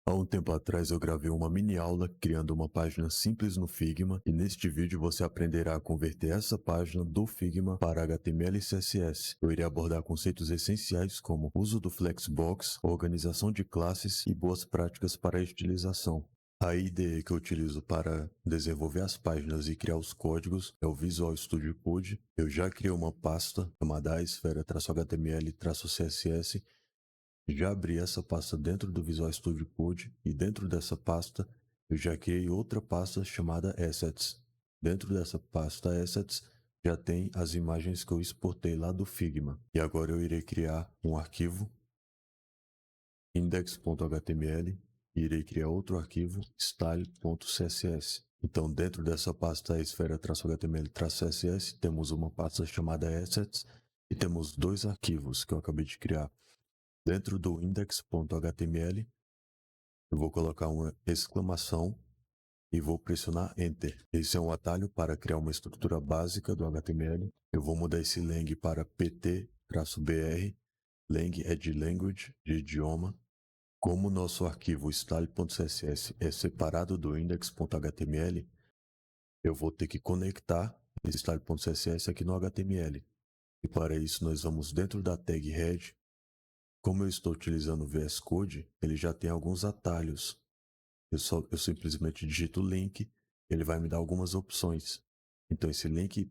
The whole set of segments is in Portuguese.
Há um tempo atrás eu gravei uma mini aula criando uma página simples no Figma e neste vídeo você aprenderá a converter essa página do Figma para HTML e CSS. Eu irei abordar conceitos essenciais como uso do Flexbox, organização de classes e boas práticas para a estilização. A IDE que eu utilizo para desenvolver as páginas e criar os códigos é o Visual Studio Code. Eu já criei uma pasta chamada esfera-html-css. Já abri essa pasta dentro do Visual Studio Code e dentro dessa pasta eu já criei outra pasta chamada Assets. Dentro dessa pasta Assets já tem as imagens que eu exportei lá do Figma. E agora eu irei criar um arquivo index.html e irei criar outro arquivo style.css. Então dentro dessa pasta esfera-html-css temos uma pasta chamada Assets e temos dois arquivos que eu acabei de criar. Dentro do index.html, eu vou colocar uma exclamação e vou pressionar Enter. Esse é um atalho para criar uma estrutura básica do HTML. Eu vou mudar esse lang para pt-br. Lang é de language, de idioma. Como o nosso arquivo style.css é separado do index.html, eu vou ter que conectar esse style.css aqui no HTML. E para isso nós vamos dentro da tag head. Como eu estou utilizando o VS Code, ele já tem alguns atalhos. Eu simplesmente digito o link, ele vai me dar algumas opções. Então esse link,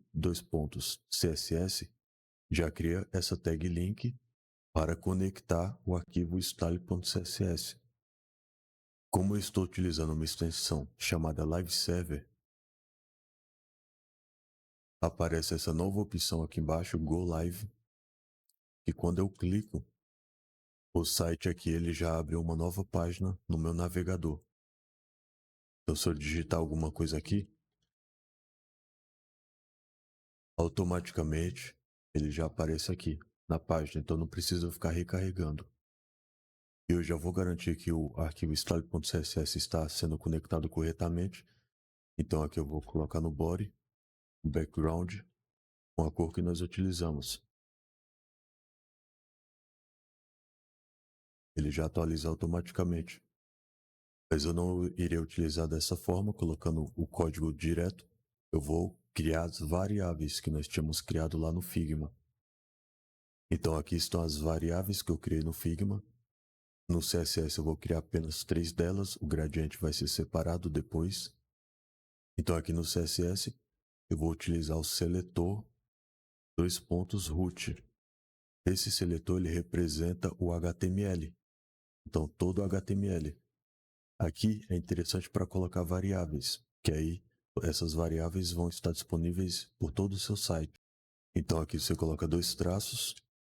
CSS, já cria essa tag link para conectar o arquivo style.css. Como eu estou utilizando uma extensão chamada Live Server, aparece essa nova opção aqui embaixo, Go Live, e quando eu clico, o site aqui ele já abre uma nova página no meu navegador. Então, se eu digitar alguma coisa aqui, automaticamente ele já aparece aqui na página, então não precisa ficar recarregando. Eu já vou garantir que o arquivo style.css está sendo conectado corretamente. Então aqui eu vou colocar no body, background, com a cor que nós utilizamos. Ele já atualiza automaticamente. Mas eu não irei utilizar dessa forma, colocando o código direto. Eu vou criar as variáveis que nós tínhamos criado lá no Figma. Então aqui estão as variáveis que eu criei no Figma. No CSS eu vou criar apenas 3 delas, o gradiente vai ser separado depois. Então aqui no CSS eu vou utilizar o seletor root. Esse seletor ele representa o HTML. Então todo o HTML. Aqui é interessante para colocar variáveis, que aí essas variáveis vão estar disponíveis por todo o seu site. Então aqui você coloca 2 traços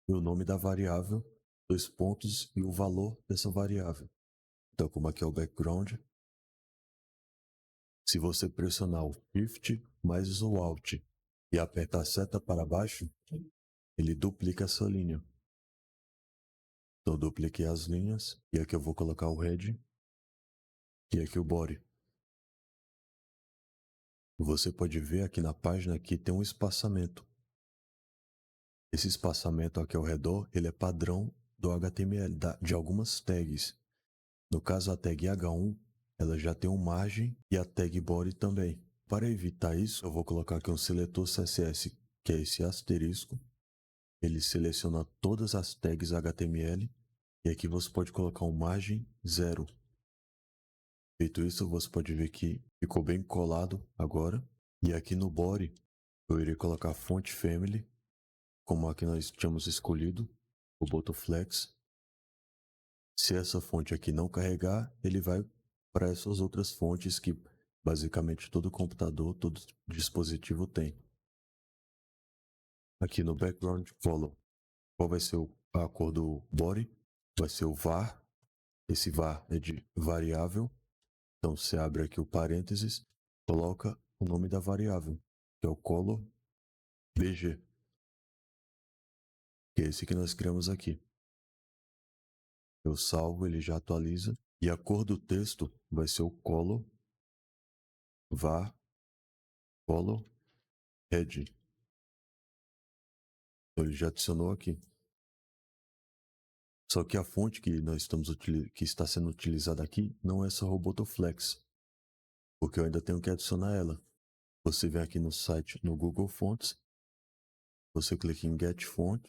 e o nome da variável, 2 pontos e o valor dessa variável. Então como aqui é o background, se você pressionar o Shift mais o Alt e apertar a seta para baixo, ele duplica essa linha. Então eu dupliquei as linhas e aqui eu vou colocar o head e aqui o body. Você pode ver aqui na página que tem um espaçamento. Esse espaçamento aqui ao redor, ele é padrão do HTML, de algumas tags. No caso, a tag H1, ela já tem uma margem e a tag body também. Para evitar isso, eu vou colocar aqui um seletor CSS, que é esse asterisco. Ele seleciona todas as tags HTML e aqui você pode colocar um margem 0. Feito isso, você pode ver que ficou bem colado agora. E aqui no body, eu irei colocar font family, como aqui nós tínhamos escolhido, o Botoflex. Se essa fonte aqui não carregar, ele vai para essas outras fontes que basicamente todo computador, todo dispositivo tem. Aqui no background color, qual vai ser a cor do body? Vai ser o var. Esse var é de variável. Então você abre aqui o parênteses, coloca o nome da variável, que é o color bg, que é esse que nós criamos aqui. Eu salvo, ele já atualiza. E a cor do texto vai ser o color var color red. Então ele já adicionou aqui. Só que a fonte que que está sendo utilizada aqui não é essa Robotoflex, porque eu ainda tenho que adicionar ela. Você vem aqui no site, no Google Fonts, você clica em Get Font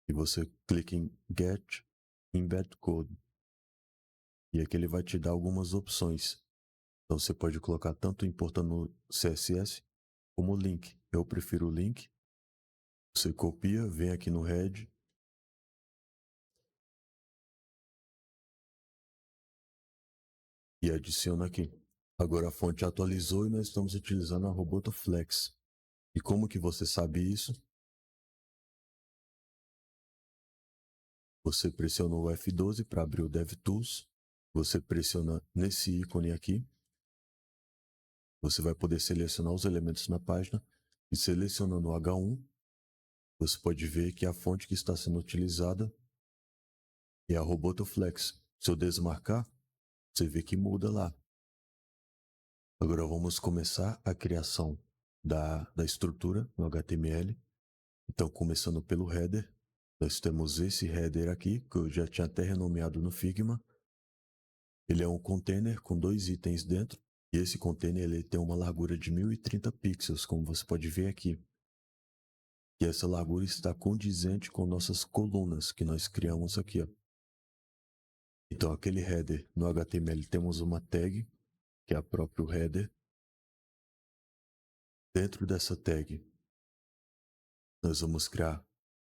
e você clica em Get Embed Code. E aqui ele vai te dar algumas opções. Então você pode colocar tanto importando no CSS como link. Eu prefiro o link. Você copia, vem aqui no head e adiciona aqui. Agora a fonte atualizou e nós estamos utilizando a Robotoflex. E como que você sabe isso? Você pressiona o F12 para abrir o DevTools. Você pressiona nesse ícone aqui. Você vai poder selecionar os elementos na página. E selecionando o H1, você pode ver que a fonte que está sendo utilizada é a Robotoflex. Se eu desmarcar, você vê que muda lá. Agora vamos começar a criação da estrutura no HTML. Então, começando pelo header, nós temos esse header aqui, que eu já tinha até renomeado no Figma. Ele é um container com 2 itens dentro, e esse container ele tem uma largura de 1030 pixels, como você pode ver aqui. E essa largura está condizente com nossas colunas que nós criamos aqui. Ó. Então, aquele header no HTML temos uma tag, que é a próprio header. Dentro dessa tag, nós vamos criar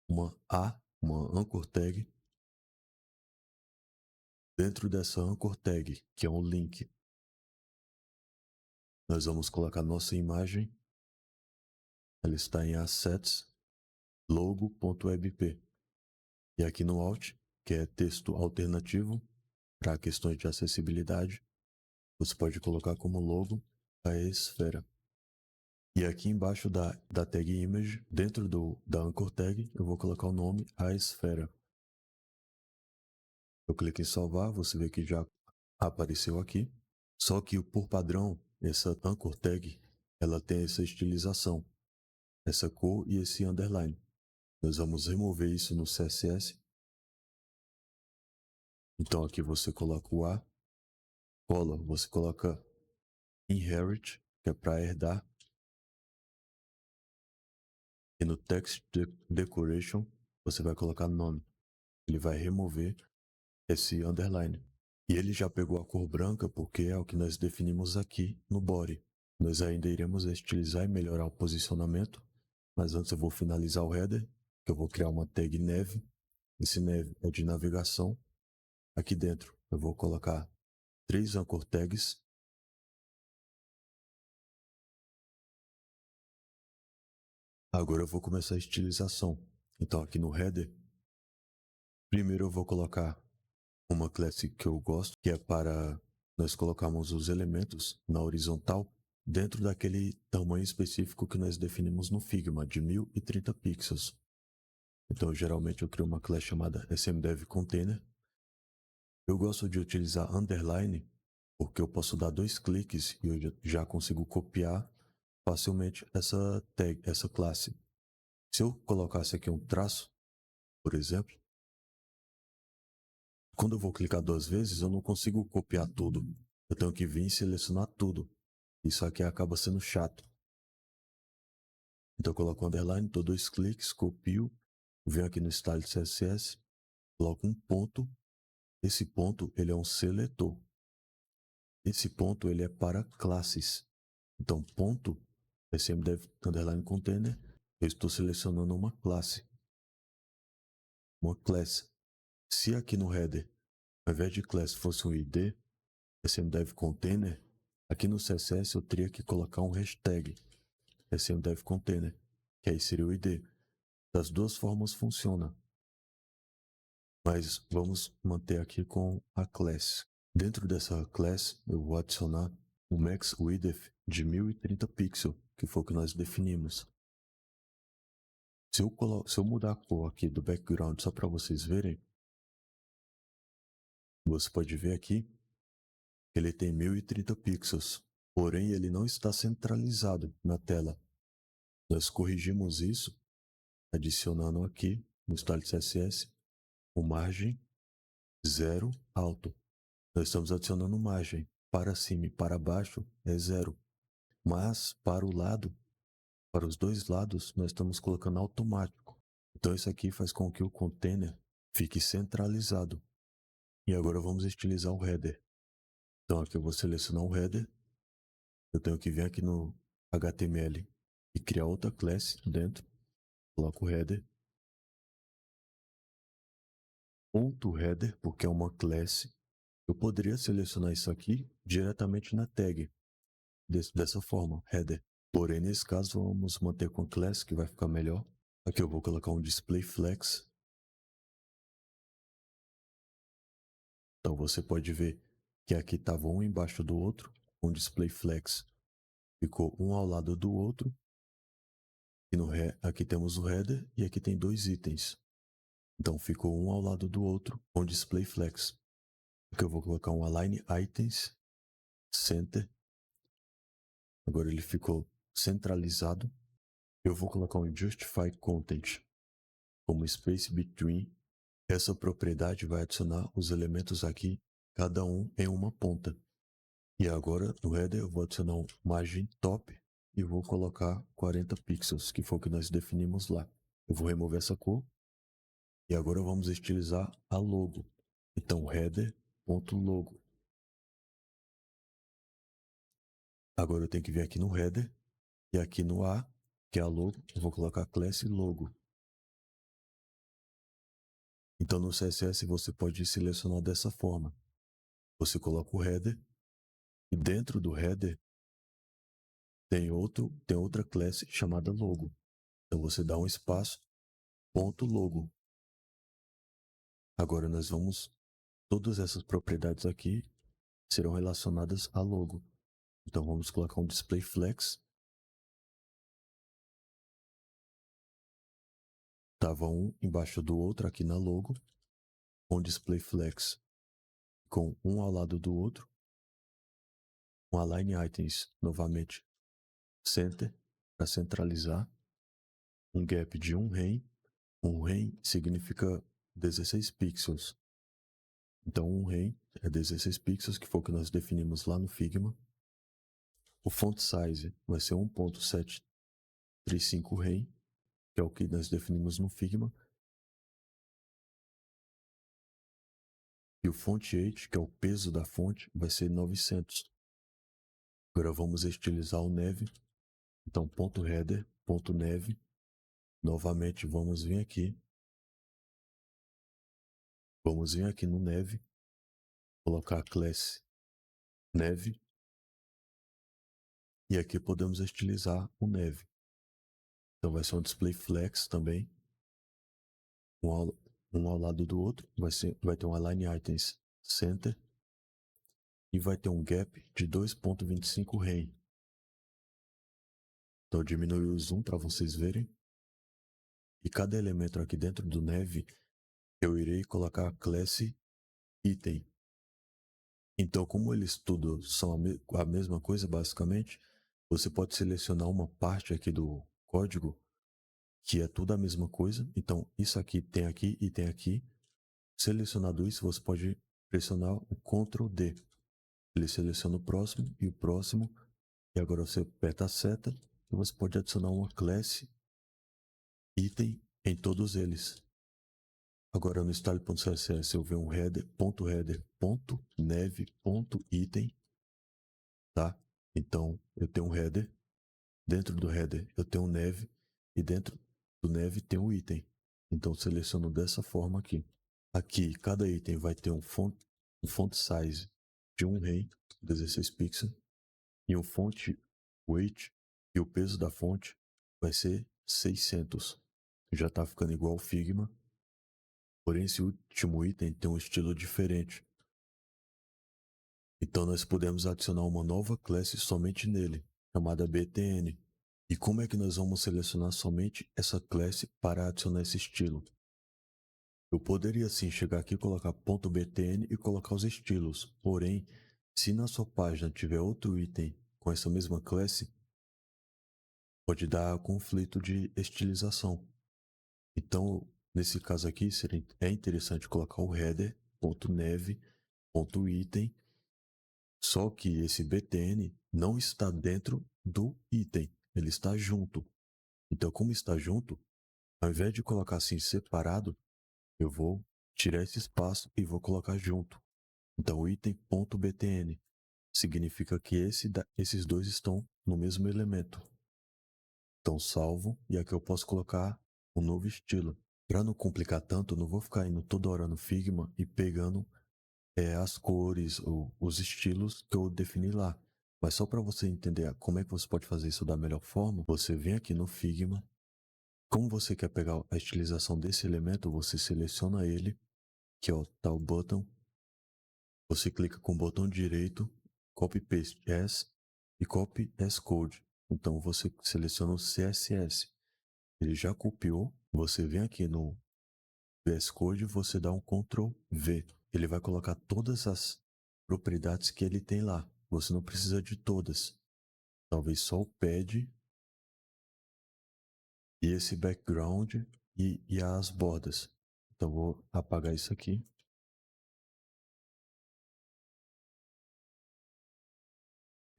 uma anchor tag. Dentro dessa anchor tag, que é um link, nós vamos colocar nossa imagem. Ela está em assets logo.webp. E aqui no alt, que é texto alternativo para questões de acessibilidade, você pode colocar como logo a esfera. E aqui embaixo da tag image, dentro da anchor tag, eu vou colocar o nome a esfera. Eu clico em salvar, você vê que já apareceu aqui. Só que por padrão, essa anchor tag, ela tem essa estilização, essa cor e esse underline. Nós vamos remover isso no CSS. Então aqui você coloca o A, cola, você coloca inherit, que é para herdar. E no text decoration, você vai colocar none. Ele vai remover esse underline. E ele já pegou a cor branca porque é o que nós definimos aqui no body. Nós ainda iremos estilizar e melhorar o posicionamento, mas antes eu vou finalizar o header, que eu vou criar uma tag neve. Esse neve é de navegação. Aqui dentro eu vou colocar 3 anchor tags. Agora eu vou começar a estilização. Então aqui no header, primeiro eu vou colocar uma classe que eu gosto, que é para nós colocarmos os elementos na horizontal dentro daquele tamanho específico que nós definimos no Figma, de 1030 pixels. Então, geralmente eu crio uma classe chamada smdevContainer. Eu gosto de utilizar underline, porque eu posso dar 2 cliques e eu já consigo copiar facilmente essa tag, essa classe. Se eu colocasse aqui um traço, por exemplo, quando eu vou clicar 2 vezes, eu não consigo copiar tudo. Eu tenho que vir e selecionar tudo. Isso aqui acaba sendo chato. Então eu coloco underline, dou 2 cliques, copio, venho aqui no style CSS, coloco um ponto. Esse ponto ele é um seletor. Esse ponto ele é para classes. Então ponto smdev_container, eu estou selecionando uma classe. Uma class. Se aqui no header, ao invés de class fosse um id, smdevContainer, aqui no CSS eu teria que colocar um hashtag smdevContainer, que aí seria o id. Das duas formas funciona. Mas vamos manter aqui com a class. Dentro dessa class, eu vou adicionar o max width de 1030 pixels, que foi o que nós definimos. Se eu mudar a cor aqui do background só para vocês verem, você pode ver aqui que ele tem 1030 pixels, porém ele não está centralizado na tela. Nós corrigimos isso adicionando aqui no style CSS, o margem 0 alto. Nós estamos adicionando margem para cima e para baixo é 0. Mas para o lado, para os dois lados, nós estamos colocando automático. Então isso aqui faz com que o container fique centralizado. E agora vamos estilizar o header. Então aqui eu vou selecionar o header. Eu tenho que vir aqui no HTML e criar outra classe dentro. Coloco o header. Ponto header, porque é uma classe. Eu poderia selecionar isso aqui diretamente na tag. Dessa forma, header. Porém, nesse caso, vamos manter com a class, que vai ficar melhor. Aqui eu vou colocar um display flex. Então você pode ver que aqui estava um embaixo do outro, um display flex ficou um ao lado do outro. E aqui temos o header e aqui tem dois itens. Então ficou um ao lado do outro com display flex. Aqui eu vou colocar um align items center. Agora ele ficou centralizado. Eu vou colocar um justify content como space between. Essa propriedade vai adicionar os elementos aqui, cada um em uma ponta. E agora no header eu vou adicionar um margem top e vou colocar 40 pixels, que foi o que nós definimos lá. Eu vou remover essa cor e agora vamos estilizar a logo. Então header.logo. Agora eu tenho que vir aqui no header e aqui no A, que é a logo, eu vou colocar classe logo. Então no CSS você pode selecionar dessa forma. Você coloca o header e dentro do header tem outra classe chamada logo. Então você dá um espaço, ponto logo. Agora todas essas propriedades aqui serão relacionadas a logo. Então vamos colocar um display flex. Estava um embaixo do outro aqui na logo, um display flex com um ao lado do outro, um align items novamente center para centralizar, um gap de um rem significa 16 pixels. Então um rem é 16 pixels, que foi o que nós definimos lá no Figma. O font size vai ser 1.735 rem, que é o que nós definimos no Figma. E o font weight, que é o peso da fonte, vai ser 900. Agora vamos estilizar o neve. Então ponto header, ponto neve. Novamente vamos vir aqui. Vamos vir aqui no neve, colocar a classe neve. E aqui podemos estilizar o neve. Então vai ser um display flex também. Um ao lado do outro. Vai ter um align items center. E vai ter um gap de 2.25 rem. Então eu diminui o zoom para vocês verem. E cada elemento aqui dentro do neve, eu irei colocar a classe item. Então, como eles tudo são a mesma coisa, basicamente, você pode selecionar uma parte aqui do código que é tudo a mesma coisa. Então, isso aqui e tem aqui. Selecionado isso, você pode pressionar o Ctrl D. Ele seleciona o próximo e o próximo. E agora você aperta a seta e você pode adicionar uma classe item em todos eles. Agora no style.css eu venho um header, ponto neve, ponto item, tá? Então eu tenho um header, dentro do header eu tenho um neve e dentro do neve tem um item. Então seleciono dessa forma aqui. Aqui cada item vai ter um font size de 1 rem, 16 pixels, e um font weight, e o peso da fonte vai ser 600. Já está ficando igual ao Figma. Porém, esse último item tem um estilo diferente. Então nós podemos adicionar uma nova classe somente nele, chamada btn. E como é que nós vamos selecionar somente essa classe para adicionar esse estilo? Eu poderia sim chegar aqui, colocar .btn e colocar os estilos. Porém, se na sua página tiver outro item com essa mesma classe, pode dar conflito de estilização. Então, Nesse caso aqui, é interessante colocar o header.neve.item, só que esse btn não está dentro do item, ele está junto. Então, como está junto, ao invés de colocar assim separado, eu vou tirar esse espaço e vou colocar junto. Então, o item.btn significa que esses dois estão no mesmo elemento. Então, salvo, e aqui eu posso colocar um novo estilo. Para não complicar tanto, eu não vou ficar indo toda hora no Figma e pegando as cores ou os estilos que eu defini lá. Mas só para você entender como é que você pode fazer isso da melhor forma, você vem aqui no Figma. Como você quer pegar a estilização desse elemento, você seleciona ele, que tá o button. Você clica com o botão direito, Copy Paste As e Copy as Code. Então você seleciona o CSS. Ele já copiou, você vem aqui no VS Code e você dá um Ctrl V. Ele vai colocar todas as propriedades que ele tem lá. Você não precisa de todas. Talvez só o pad e esse background e as bordas. Então vou apagar isso aqui.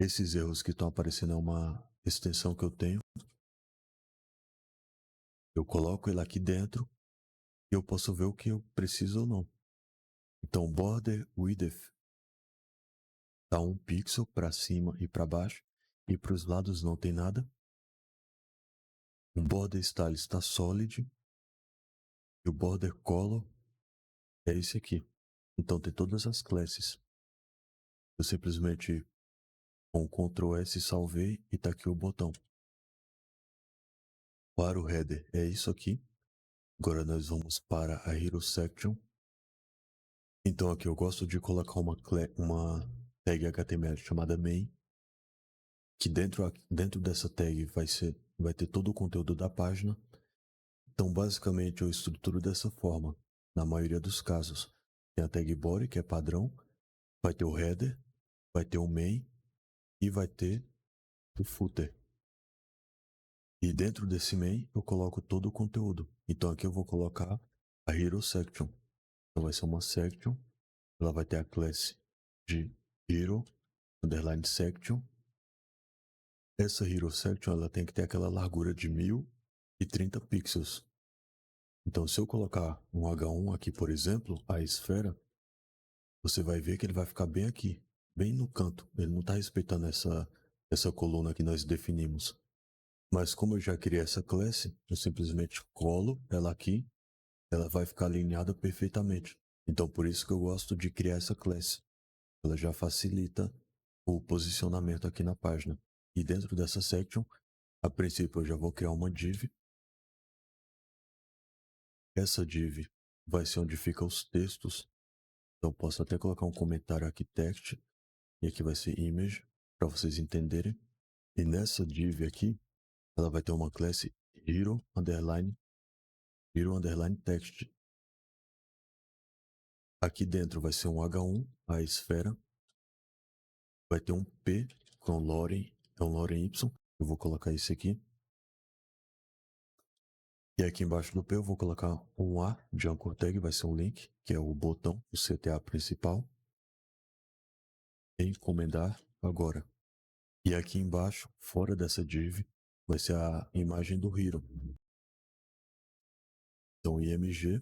Esses erros que estão aparecendo é uma extensão que eu tenho. Eu coloco ele aqui dentro e eu posso ver o que eu preciso ou não. Então, border width está 1 pixel para cima e para baixo, e para os lados não tem nada. O border style está solid e o border color é esse aqui. Então tem todas as classes. Eu simplesmente com Ctrl S salvei e está aqui o botão. Para o header é isso aqui. Agora nós vamos para a Hero Section. Então aqui eu gosto de colocar uma tag HTML chamada main, que dentro dessa tag vai ter todo o conteúdo da página. Então basicamente eu estruturo dessa forma, na maioria dos casos. Tem a tag body, que é padrão, vai ter o header, vai ter o main e vai ter o footer. E dentro desse main eu coloco todo o conteúdo. Então aqui eu vou colocar a Hero Section. Então vai ser uma section, ela vai ter a classe de Hero underline section. Essa Hero Section ela tem que ter aquela largura de 1030 pixels. Então se eu colocar um H1 aqui, por exemplo, a esfera, você vai ver que ele vai ficar bem aqui, bem no canto. Ele não está respeitando essa coluna que nós definimos. Mas como eu já criei essa classe, eu simplesmente colo ela aqui, ela vai ficar alinhada perfeitamente. Então por isso que eu gosto de criar essa classe. Ela já facilita o posicionamento aqui na página. E dentro dessa section, a princípio eu já vou criar uma div. Essa div vai ser onde ficam os textos. Então posso até colocar um comentário aqui, text, e aqui vai ser image, para vocês entenderem. E nessa div aqui, ela vai ter uma classe hero underline text. Aqui dentro vai ser um H1, a esfera. Vai ter um P com lorem, é um lorem Y. Eu vou colocar esse aqui. E aqui embaixo do P eu vou colocar um A de anchor tag, vai ser um link, que é o botão, o CTA principal. Encomendar agora. E aqui embaixo, fora dessa div, vai ser a imagem do Hero. Então, IMG,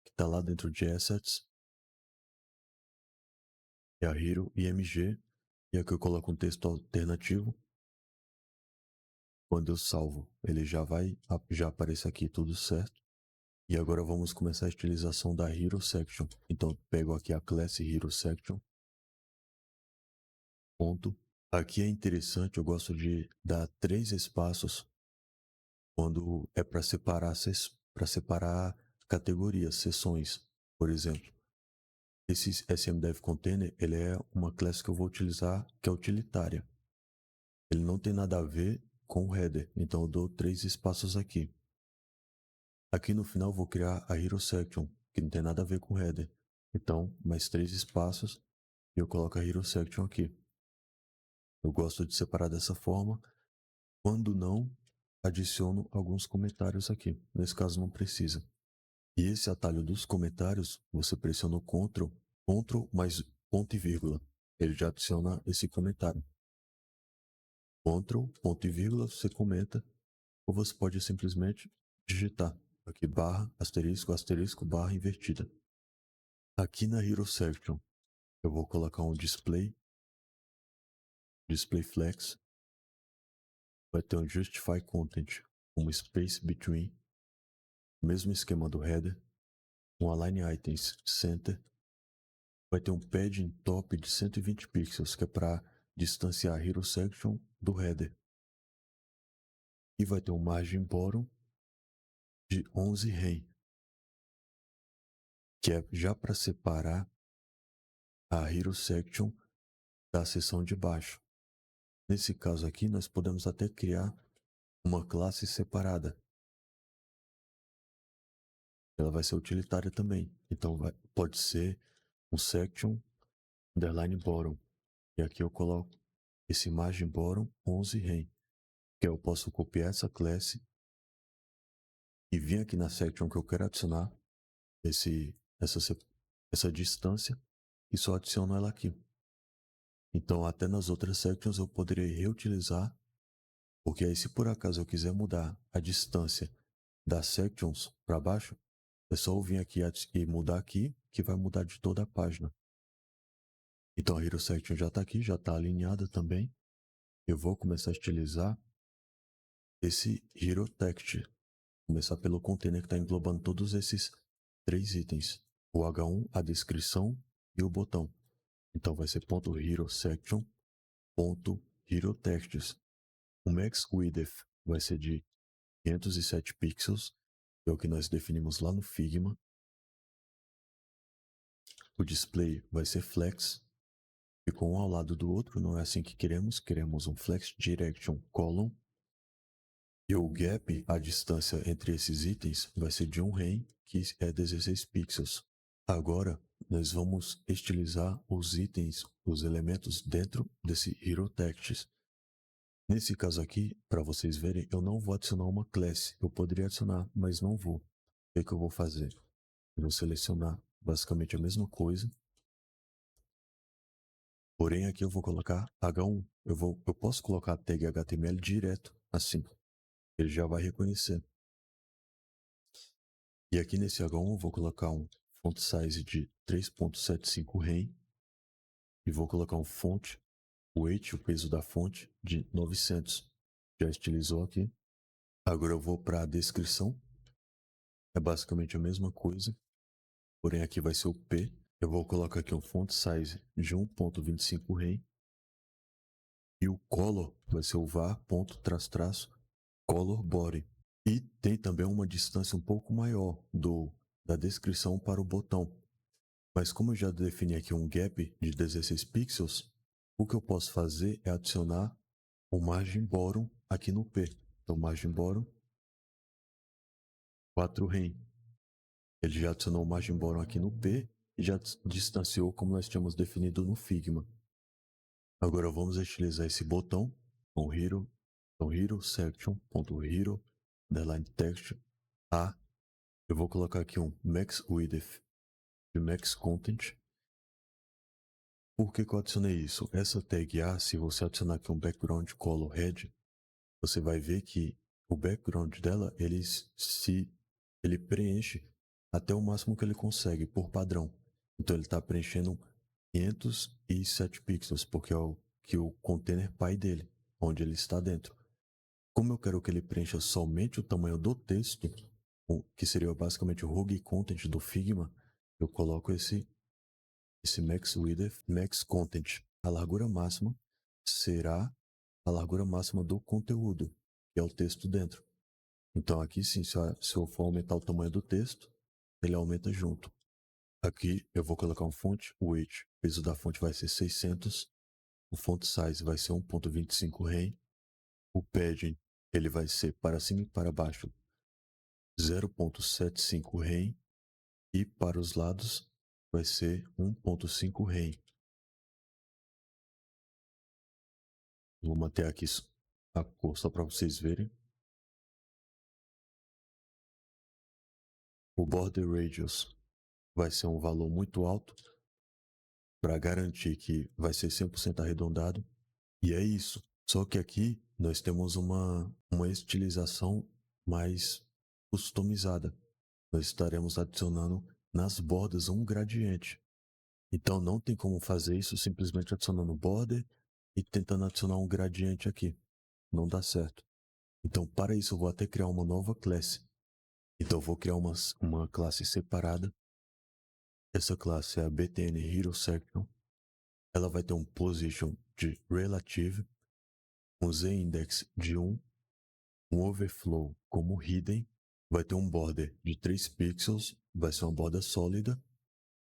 que está lá dentro de Assets, é a Hero IMG. E aqui eu coloco um texto alternativo. Quando eu salvo, ele já aparece aqui tudo certo. E agora vamos começar a estilização da Hero Section. Então, eu pego aqui a classe Hero Section. Ponto. Aqui é interessante, eu gosto de dar 3 espaços quando é para separar categorias, seções, por exemplo. Esse SMDev Container, ele é uma classe que eu vou utilizar que é utilitária. Ele não tem nada a ver com o header, então eu dou 3 espaços aqui. Aqui no final eu vou criar a Hero Section, que não tem nada a ver com o header. Então, mais 3 espaços e eu coloco a Hero Section aqui. Eu gosto de separar dessa forma. Quando não, adiciono alguns comentários aqui. Nesse caso não precisa. E esse atalho dos comentários, você pressiona o Ctrl mais ponto e vírgula. Ele já adiciona esse comentário. Ctrl, ponto e vírgula, você comenta, ou você pode simplesmente digitar aqui barra, asterisco, asterisco, barra invertida. Aqui na Hero Section, eu vou colocar um display flex, vai ter um justify content, um space between, mesmo esquema do header, um align items center, vai ter um padding top de 120 pixels, que é para distanciar a Hero Section do header. E vai ter um margin bottom de 11 rem, que é já para separar a Hero Section da seção de baixo. Nesse caso aqui, nós podemos até criar uma classe separada. Ela vai ser utilitária também. Então, pode ser um section underline bottom. E aqui eu coloco esse margin bottom 11 rem. Que eu posso copiar essa classe e vir aqui na section que eu quero adicionar essa distância e só adiciono ela aqui. Então, até nas outras sections eu poderia reutilizar, porque aí se por acaso eu quiser mudar a distância das sections para baixo, é só eu vir aqui e mudar aqui, que vai mudar de toda a página. Então a Hero Section já está aqui, já está alinhada também. Eu vou começar a estilizar esse Hero Text. Começar pelo container que está englobando todos esses 3 itens. O H1, a descrição e o botão. Então vai ser .hero section, .hero texts. O max width vai ser de 507 pixels, que é o que nós definimos lá no Figma. O display vai ser flex, ficou um ao lado do outro, não é assim que queremos. Queremos um flex direction column. E o gap, a distância entre esses itens, vai ser de 1 rem, que é 16 pixels. Agora, nós vamos estilizar os itens, os elementos dentro desse Hero Text. Nesse caso aqui, para vocês verem, eu não vou adicionar uma classe. Eu poderia adicionar, mas não vou. O que eu vou fazer? Eu vou selecionar basicamente a mesma coisa. Porém, aqui eu vou colocar H1. Eu posso colocar a tag HTML direto, assim. Ele já vai reconhecer. E aqui nesse H1 eu vou colocar um font size de 3.75 rem. E vou colocar um font weight, o peso da fonte, de 900. Já estilizou aqui. Agora eu vou para a descrição. É basicamente a mesma coisa. Porém aqui vai ser o P. Eu vou colocar aqui um font size de 1.25 rem. E o color vai ser o var.color body. E tem também uma distância um pouco maior da descrição para o botão. Mas como eu já defini aqui um gap de 16 pixels, o que eu posso fazer é adicionar o margin bottom aqui no P. Então, margin bottom 4 rem. Ele já adicionou o margin bottom aqui no P e já distanciou como nós tínhamos definido no Figma. Agora vamos utilizar esse botão com hero section.hero underline text A. Eu vou colocar aqui um max width de max content. Por que eu adicionei isso? Essa tag A, se você adicionar aqui um background color red, você vai ver que o background dela, ele preenche até o máximo que ele consegue, por padrão. Então ele está preenchendo 507 pixels, porque é o container pai dele, onde ele está dentro. Como eu quero que ele preencha somente o tamanho do texto, que seria basicamente o Huggy Content do Figma, eu coloco esse max width, max content. A largura máxima será a largura máxima do conteúdo, que é o texto dentro. Então aqui sim, se eu for aumentar o tamanho do texto, ele aumenta junto. Aqui eu vou colocar um font weight, o peso da fonte vai ser 600, o font size vai ser 1.25 rem, o padding ele vai ser para cima e para baixo 0.75 rem e para os lados vai ser 1.5 rem. Vou manter aqui a cor só para vocês verem. o border radius vai ser um valor muito alto para garantir que vai ser 100% arredondado. E é isso. Só que aqui nós temos uma estilização mais customizada. Nós estaremos adicionando nas bordas um gradiente. Então não tem como fazer isso simplesmente adicionando border e tentando adicionar um gradiente aqui. Não dá certo. Então para isso eu vou até criar uma nova classe. Então eu vou criar uma classe separada. Essa classe é a BTN Hero Section. Ela vai ter um position de relative, um z-index de 1, um overflow como hidden, vai ter um border de 3 pixels, vai ser uma borda sólida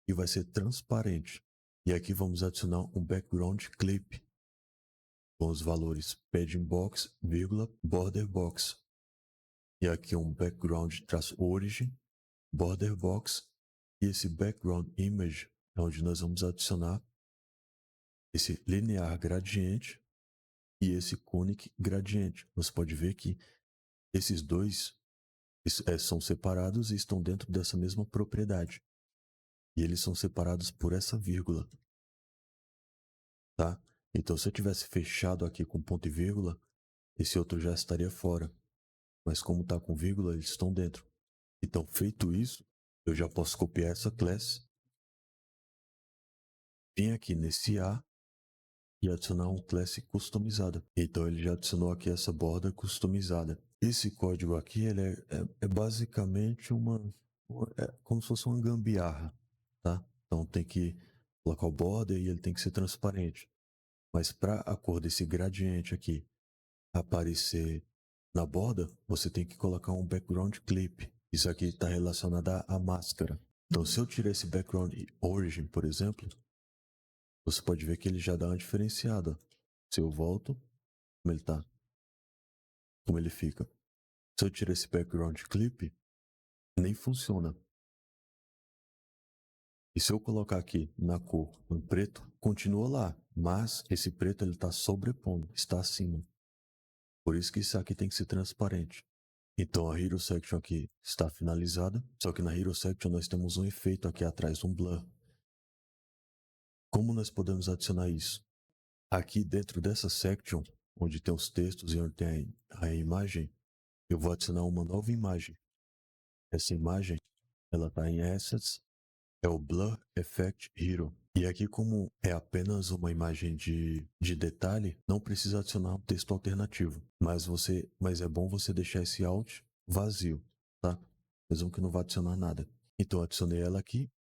e vai ser transparente. E aqui vamos adicionar um background clip com os valores padding box, vírgula, border box. E aqui um background traço origin, border box, e esse background image é onde nós vamos adicionar esse linear gradiente e esse conic gradiente. Você pode ver que esses dois são separados e estão dentro dessa mesma propriedade. E eles são separados por essa vírgula. Tá? Então, se eu tivesse fechado aqui com ponto e vírgula, esse outro já estaria fora. Mas como está com vírgula, eles estão dentro. Então, feito isso, eu já posso copiar essa classe, vir aqui nesse A e adicionar um classe customizada. Então, ele já adicionou aqui essa borda customizada. Esse código aqui ele é basicamente como se fosse uma gambiarra, tá? Então, tem que colocar o border e ele tem que ser transparente. Mas para a cor desse gradiente aqui aparecer na borda, você tem que colocar um background clip. Isso aqui está relacionado à máscara. Então, se eu tirar esse background origin, por exemplo, você pode ver que ele já dá uma diferenciada. Se eu volto, como ele está, como ele fica. Se eu tirar esse background clip, nem funciona. E se eu colocar aqui na cor em preto, continua lá, mas esse preto ele está sobrepondo, está acima. Por isso que isso aqui tem que ser transparente. Então a Hero Section aqui está finalizada, só que na Hero Section nós temos um efeito aqui atrás, um blur. Como nós podemos adicionar isso? Aqui dentro dessa section, onde tem os textos e onde tem a imagem, eu vou adicionar uma nova imagem. Essa imagem, ela está em Assets, é o Blur Effect Hero. E aqui, como é apenas uma imagem de detalhe, não precisa adicionar um texto alternativo. Mas é bom você deixar esse alt vazio, tá? Mesmo que não vá adicionar nada. Então, adicionei ela aqui.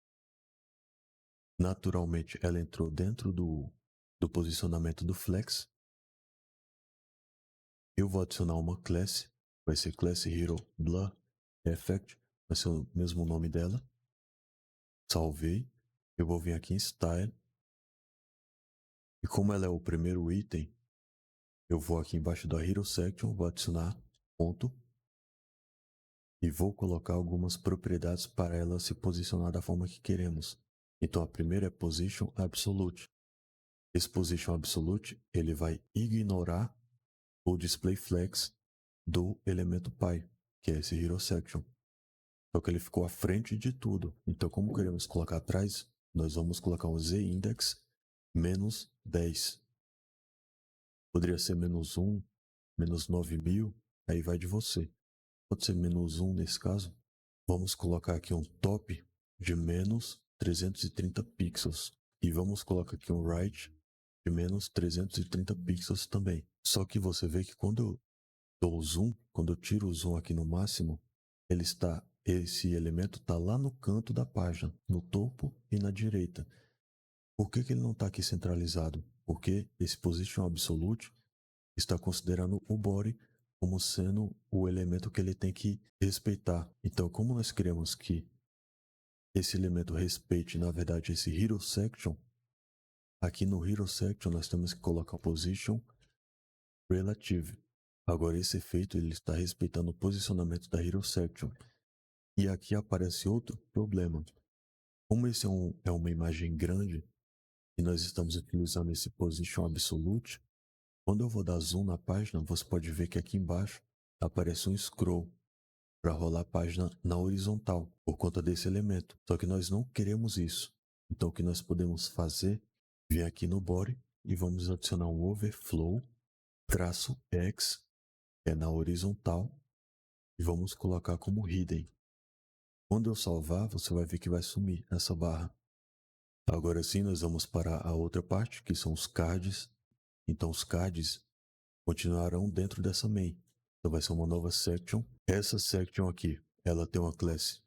Naturalmente, ela entrou dentro do posicionamento do flex. Eu vou adicionar uma classe. Vai ser Class Hero Blur Effect. Vai ser o mesmo nome dela. Salvei. Eu vou vir aqui em Style. E como ela é o primeiro item, eu vou aqui embaixo da Hero Section, vou adicionar ponto. E vou colocar algumas propriedades para ela se posicionar da forma que queremos. Então a primeira é Position Absolute. Esse Position Absolute, ele vai ignorar o Display Flex do elemento Pi, que é esse Hero Section. Só que ele ficou à frente de tudo. Então como queremos colocar atrás, nós vamos colocar um Z-index menos 10. Poderia ser menos 1, menos 9.000, aí vai de você. Pode ser menos 1 nesse caso. Vamos colocar aqui um top de menos 330 pixels. E vamos colocar aqui um right de menos 330 pixels também. Só que você vê que quando eu dou o zoom, quando eu tiro o zoom aqui no máximo, esse elemento está lá no canto da página, no topo e na direita. Por que ele não está aqui centralizado? Porque esse Position Absolute está considerando o body como sendo o elemento que ele tem que respeitar. Então, como nós queremos que esse elemento respeite, na verdade, esse Hero Section, aqui no Hero Section nós temos que colocar o Position Relative. Agora, esse efeito ele está respeitando o posicionamento da Hero Section. E aqui aparece outro problema. Como esse é uma imagem grande, e nós estamos utilizando esse Position Absolute, quando eu vou dar zoom na página, você pode ver que aqui embaixo aparece um scroll. para rolar a página na horizontal, por conta desse elemento. Só que nós não queremos isso. Então o que nós podemos fazer, vir aqui no body e vamos adicionar um overflow, -x, que é na horizontal, e vamos colocar como hidden. Quando eu salvar, você vai ver que vai sumir essa barra. Agora sim, nós vamos para a outra parte, que são os cards. Então os cards continuarão dentro dessa main. Então vai ser uma nova section. Essa section aqui, ela tem uma classe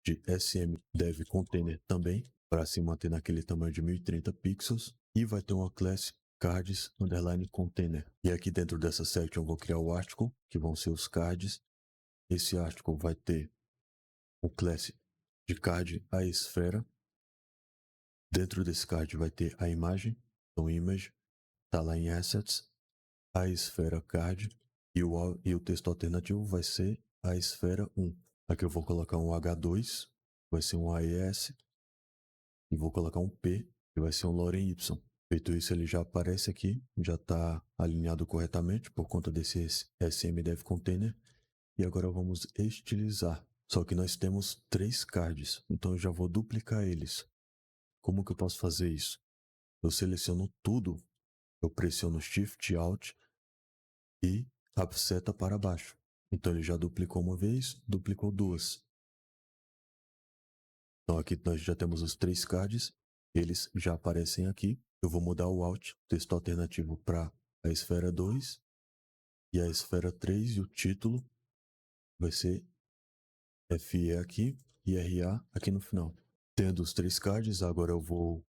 de SM Dev Container também, para se manter naquele tamanho de 1030 pixels. E vai ter uma classe cards underline container. E aqui dentro dessa section eu vou criar o article, que vão ser os cards. Esse article vai ter o class de card a esfera. Dentro desse card vai ter a imagem, então image, está lá em assets, a esfera card e o texto alternativo vai ser a esfera 1. Aqui eu vou colocar um H2, vai ser um AES, e vou colocar um P, que vai ser um Lorem Y. Feito isso, ele já aparece aqui, já está alinhado corretamente por conta desse SMDev Container. E agora vamos estilizar. Só que nós temos 3 cards, então eu já vou duplicar eles. Como que eu posso fazer isso? Eu seleciono tudo, eu pressiono Shift Alt e a seta para baixo. Então ele já duplicou uma vez, duplicou duas. Então aqui nós já temos os 3 cards, eles já aparecem aqui. Eu vou mudar o Alt, texto alternativo, para a esfera 2 e a esfera 3, e o título vai ser FE aqui e RA aqui no final. Tendo os 3 cards, agora eu vou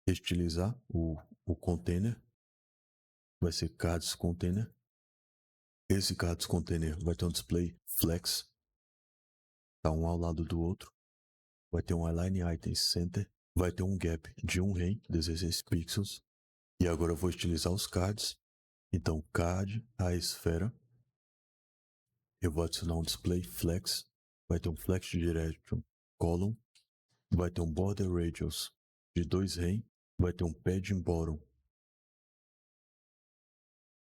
estilizar o container. Vai ser cards container. Esse cards container vai ter um display flex, tá um ao lado do outro. Vai ter um align items center, vai ter um gap de 1 rem, 16 pixels. E agora eu vou estilizar os cards. Então card a esfera, eu vou adicionar um display flex, vai ter um flex direction column, vai ter um border radius de 2 rem, vai ter um padding bottom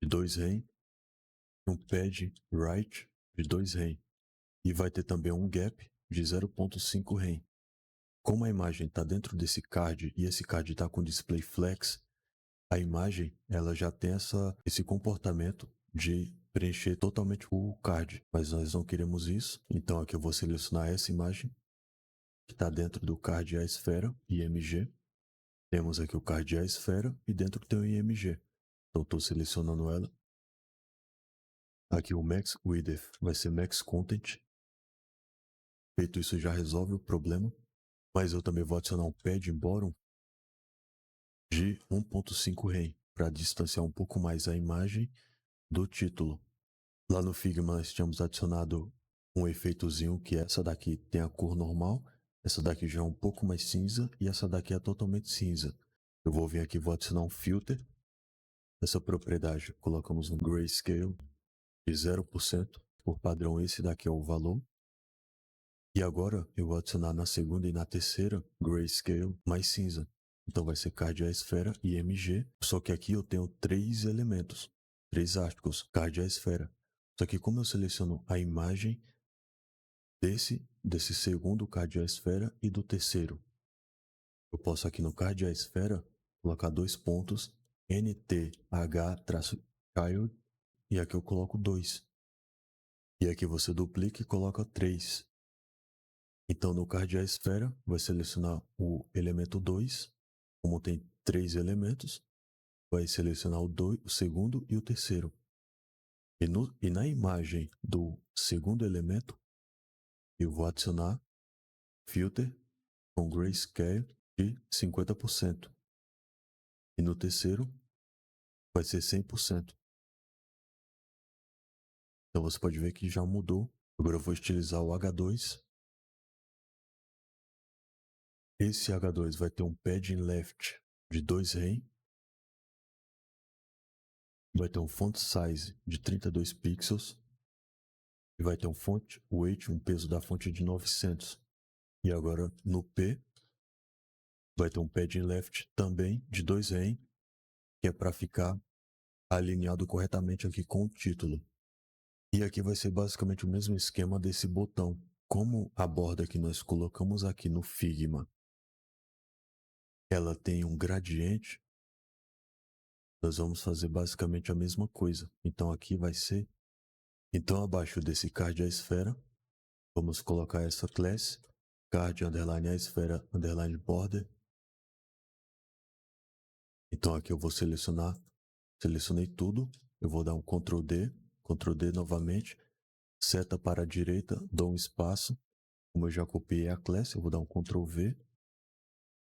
de 2 rem, um pad right de 2 rem, e vai ter também um gap de 0.5 rem. Como a imagem está dentro desse card e esse card está com display flex, a imagem ela já tem esse comportamento de preencher totalmente o card, mas nós não queremos isso. Então aqui eu vou selecionar essa imagem que está dentro do card e a esfera, IMG. Temos aqui o card e a esfera e dentro tem o IMG. Então estou selecionando ela. Aqui o Max Width vai ser Max Content. Feito isso já resolve o problema. Mas eu também vou adicionar um padding bottom de 1.5 rem para distanciar um pouco mais a imagem do título. Lá no Figma nós tínhamos adicionado um efeitozinho que essa daqui tem a cor normal, essa daqui já é um pouco mais cinza e essa daqui é totalmente cinza. Eu vou vir aqui e vou adicionar um filter. Essa propriedade colocamos um grayscale de 0%, por padrão esse daqui é o valor. E agora eu vou adicionar na segunda e na terceira grayscale mais cinza. Então vai ser card a esfera e MG. Só que aqui eu tenho 3 elementos, 3 articles, card a esfera. Só que como eu seleciono a imagem desse segundo card a esfera e do terceiro, eu posso aqui no card a esfera colocar 2 pontos, nth-child, e aqui eu coloco 2. E aqui você duplica e coloca 3. Então, no card a esfera, vai selecionar o elemento 2. Como tem 3 elementos, vai selecionar o segundo e o terceiro. E na imagem do segundo elemento, eu vou adicionar filter com grayscale de 50%. E no terceiro, vai ser 100%. Então, você pode ver que já mudou. Agora eu vou estilizar o H2. Esse H2 vai ter um padding left de 2 rem. Vai ter um font size de 32 pixels. E vai ter um font weight, um peso da fonte de 900. E agora no P, vai ter um padding left também de 2 rem, que é para ficar alinhado corretamente aqui com o título. E aqui vai ser basicamente o mesmo esquema desse botão. Como a borda que nós colocamos aqui no Figma, ela tem um gradiente, nós vamos fazer basicamente a mesma coisa. Então aqui vai ser, então abaixo desse card a esfera, vamos colocar essa classe, card underline a esfera underline border. Então aqui eu vou selecionei tudo, eu vou dar um Ctrl D novamente, seta para a direita, dou um espaço, como eu já copiei a classe, eu vou dar um Ctrl V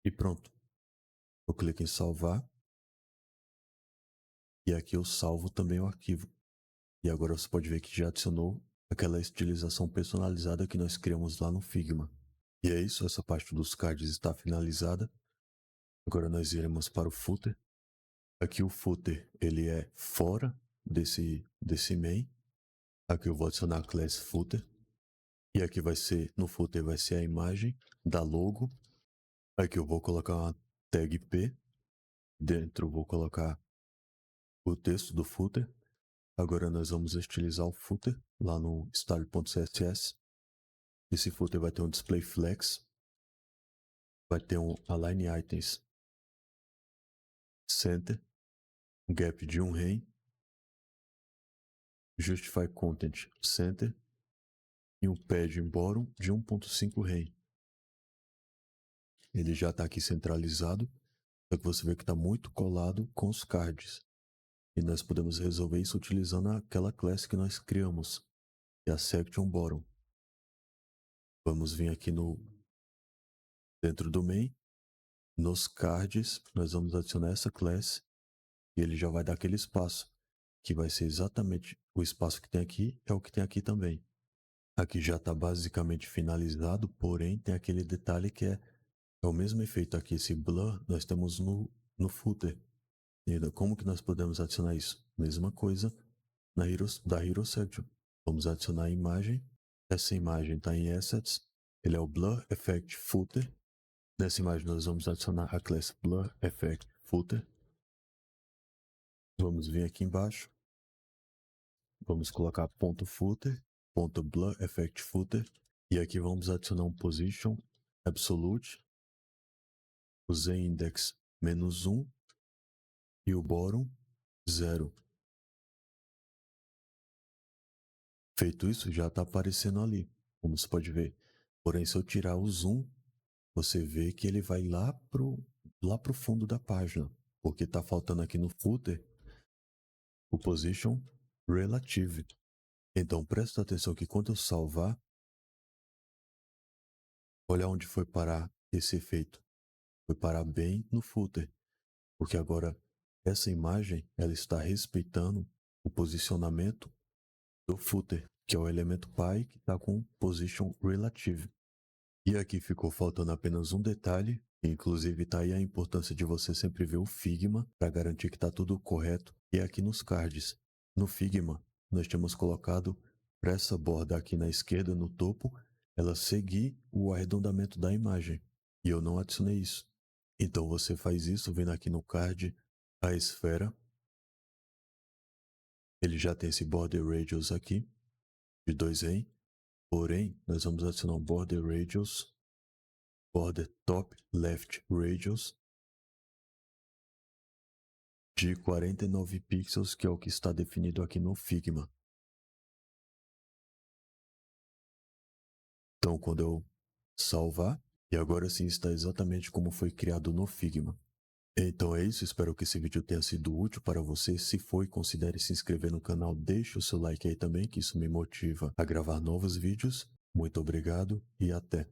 e pronto. Eu clico em salvar e aqui eu salvo também o arquivo. E agora você pode ver que já adicionou aquela estilização personalizada que nós criamos lá no Figma. E é isso, essa parte dos cards está finalizada. Agora nós iremos para o footer. Aqui o footer, ele é fora desse main. Aqui eu vou adicionar a class footer. E aqui vai ser, no footer vai ser a imagem da logo. Aqui eu vou colocar uma tag P. Dentro eu vou colocar o texto do footer. Agora nós vamos estilizar o footer lá no style.css. Esse footer vai ter um display flex. Vai ter um align items center. Um gap de 1 rem. Justify content center. E um padding bottom de 1.5 rem. Ele já está aqui centralizado. Só que você vê que está muito colado com os cards. E nós podemos resolver isso utilizando aquela classe que nós criamos, que é a section bottom. Vamos vir aqui dentro do main, nos cards, nós vamos adicionar essa classe e ele já vai dar aquele espaço, que vai ser exatamente o espaço que tem aqui, é o que tem aqui também. Aqui já está basicamente finalizado, porém tem aquele detalhe que é o mesmo efeito aqui, esse blur, nós temos no footer. E como que nós podemos adicionar isso? Mesma coisa da Hero Section. Vamos adicionar a imagem. Essa imagem está em Assets. Ele é o Blur Effect Footer. Nessa imagem nós vamos adicionar a classe Blur Effect Footer. Vamos vir aqui embaixo. Vamos colocar ponto footer, ponto Blur Effect Footer. E aqui vamos adicionar um Position Absolute. O Z-Index -1 e o Bottom 0. Feito isso, já está aparecendo ali, como você pode ver. Porém, se eu tirar o zoom, você vê que ele vai lá pro fundo da página, porque está faltando aqui no footer o position relative. Então, presta atenção que quando eu salvar, olha onde foi parar esse efeito. Foi parar bem no footer, porque agora essa imagem ela está respeitando o posicionamento do footer, que é o elemento pi que está com position relative. E aqui ficou faltando apenas um detalhe, inclusive está aí a importância de você sempre ver o Figma para garantir que está tudo correto. E aqui nos cards, no Figma, nós tínhamos colocado para essa borda aqui na esquerda, no topo, ela seguir o arredondamento da imagem. E eu não adicionei isso. Então você faz isso vindo aqui no card, a esfera. Ele já tem esse border radius aqui, de 2 rem. Porém, nós vamos adicionar um border radius, border top left radius de 49 pixels, que é o que está definido aqui no Figma. Então, quando eu salvar, e agora sim está exatamente como foi criado no Figma. Então é isso, espero que esse vídeo tenha sido útil para você. Se foi, considere se inscrever no canal, deixe o seu like aí também, que isso me motiva a gravar novos vídeos. Muito obrigado e até!